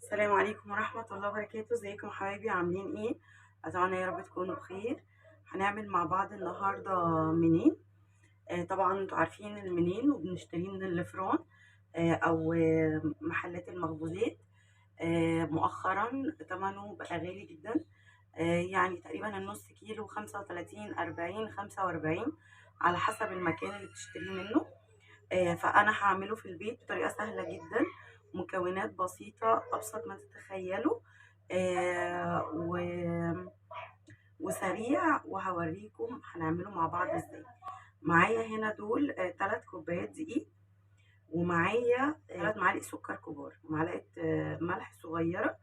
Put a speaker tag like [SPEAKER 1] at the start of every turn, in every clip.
[SPEAKER 1] السلام عليكم ورحمة الله وبركاته. ازيكم حبايبي؟ عاملين ايه؟ اتمنى يا رب تكونوا بخير. هنعمل مع بعض النهاردة منين. طبعا انتوا عارفين المنين وبنشتريه من الفران او محلات المخبوزات. مؤخرا ثمنه بقى غالي جدا. يعني تقريبا النص كيلو 35 40 45 على حسب المكان اللي بتشتريه منه. فأنا هاعمله في البيت بطريقة سهلة جدًا، مكونات بسيطة أبسط ما تتخيلوا، و وسريع، وهاوريكم هنعمله مع بعض إزاي. معايا هنا دول 3 كوبايات دقيق، ومعايا 3 معالق سكر كبار، ومعلقة ملح صغيرة،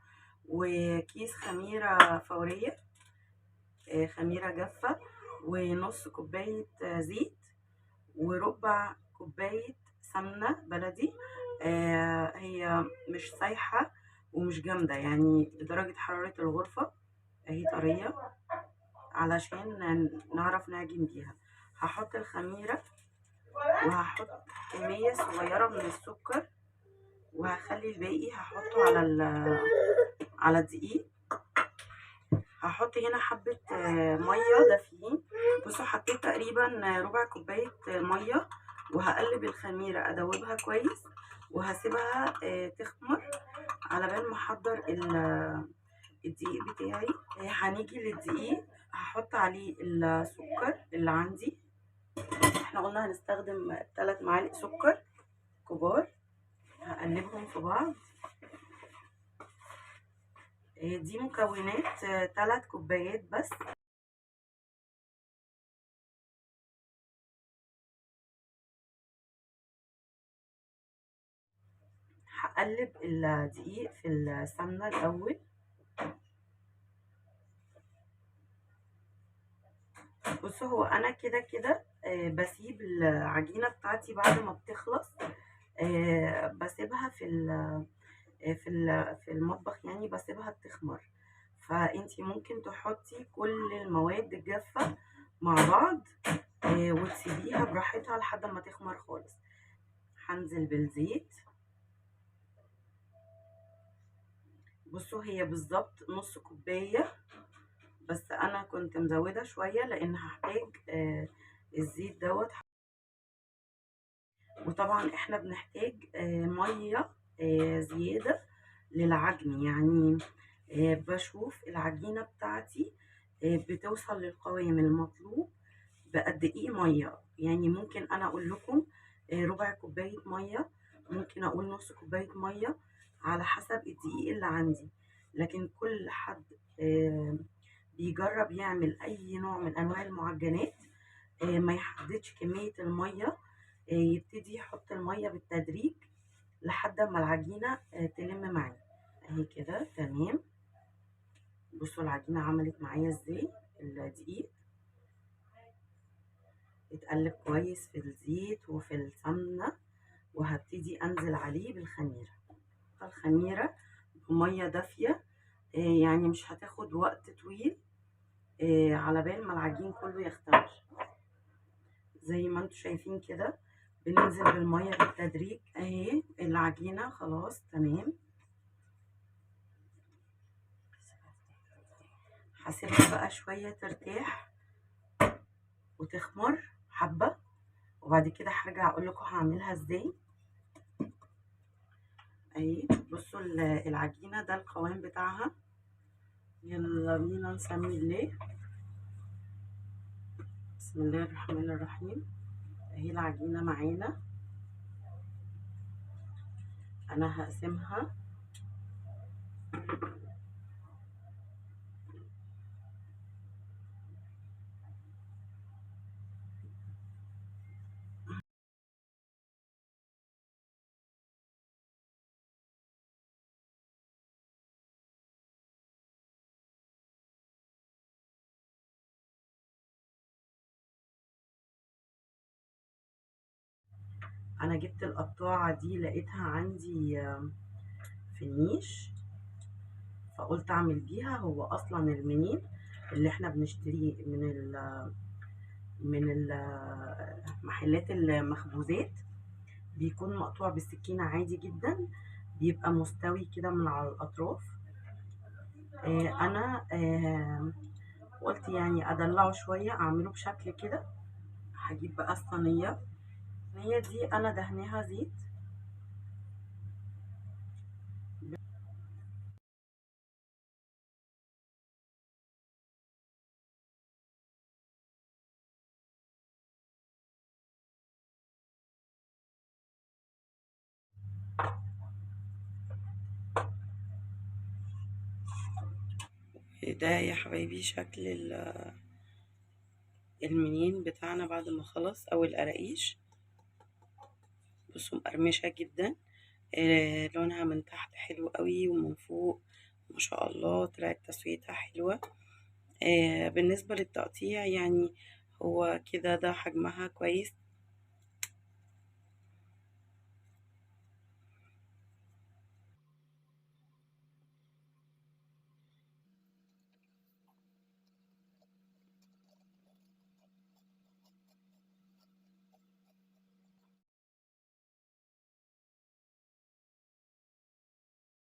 [SPEAKER 1] وكيس خميرة فورية، خميرة جافة، ونص كوباية زيت، وربع كوباية سمنة بلدي. هي مش سايحة ومش جامدة، يعني بدرجة حرارة الغرفة، اهي طرية علشان نعرف نعجن بيها. هحط الخميرة، وهحط كمية صغيرة من السكر، وهخلي الباقي هحطه على الدقيق. هحط هنا حبة مية دافيين. بصوا حطيت تقريبا ربع كوباية مية، وهقلب الخميرة ادوبها كويس، وهسيبها تخمر على بال ما احضر الدقيق بتاعي. هنيجي للدقيق، هحط عليه السكر اللي عندي. احنا قلنا هنستخدم 3 معالق سكر كبار. هقلبهم في بعض. دي مكونات 3 كوبايات بس. هقلب الدقيق في السمنة الأول. بصوا، هو أنا كده كده بسيب العجينة بتاعتي بعد ما بتخلص، بسيبها في المطبخ، يعني بسيبها تخمر. فانتي ممكن تحطي كل المواد الجافة مع بعض، وتسيبيها براحتها لحد ما تخمر خالص. هنزل بالزيت. بصوا، هي بالظبط نص كوباية، بس انا كنت مزودة شوية لان هحتاج الزيت دوت. وطبعا احنا بنحتاج مية زيادة للعجن، يعني بشوف العجينة بتاعتي بتوصل للقوام المطلوب بقد ايه مية. يعني ممكن انا اقول لكم ربع كوباية مية، ممكن اقول نص كوباية مية، على حسب الدقيق اللي عندي. لكن كل حد بيجرب يعمل اي نوع من انواع المعجنات ما يحددش كمية المية، يبتدي يحط المية بالتدريج لحد ما العجينة تلم معاه. اهي كده تمام. بصوا العجينة عملت معايا ازاي. الدقيق اتقلب كويس في الزيت وفي السمنة، وهبتدي انزل عليه بالخميرة. الخميرة بمية دافية، يعني مش هتاخد وقت طويل على بال ما العجين كله يختمر. زي ما انتوا شايفين كده، بننزل بالمية بالتدريج. اهي العجينة خلاص تمام. هسيبها بقى شوية ترتاح وتخمر حبة، وبعد كده هرجع اقول لكم هعملها ازاي. اهي بصوا العجينة ده القوام بتاعها. يلا بينا نسمي الله. بسم الله الرحمن الرحيم. اهي العجينة معانا. انا هقسمها. انا جبت القطاعة دي لقيتها عندي في النيش، فقلت اعمل بيها. هو اصلا المنين اللي احنا بنشتريه من محلات المخبوزات بيكون مقطوع بالسكينة عادي جدا، بيبقى مستوي كده من على الأطراف. أنا قلت يعني أدلعه شوية، أعمله بشكل كده. هجيب بقى الصينية دي أنا دهناها زيت. ده يا حبايبي شكل المنين بتاعنا بعد ما خلص، أو القراقيش. بصوا مقرمشة جدا، لونها من تحت حلو قوي ومن فوق ما شاء الله طلعت تسويتها حلوة. بالنسبة للتقطيع يعني هو كده ده حجمها كويس،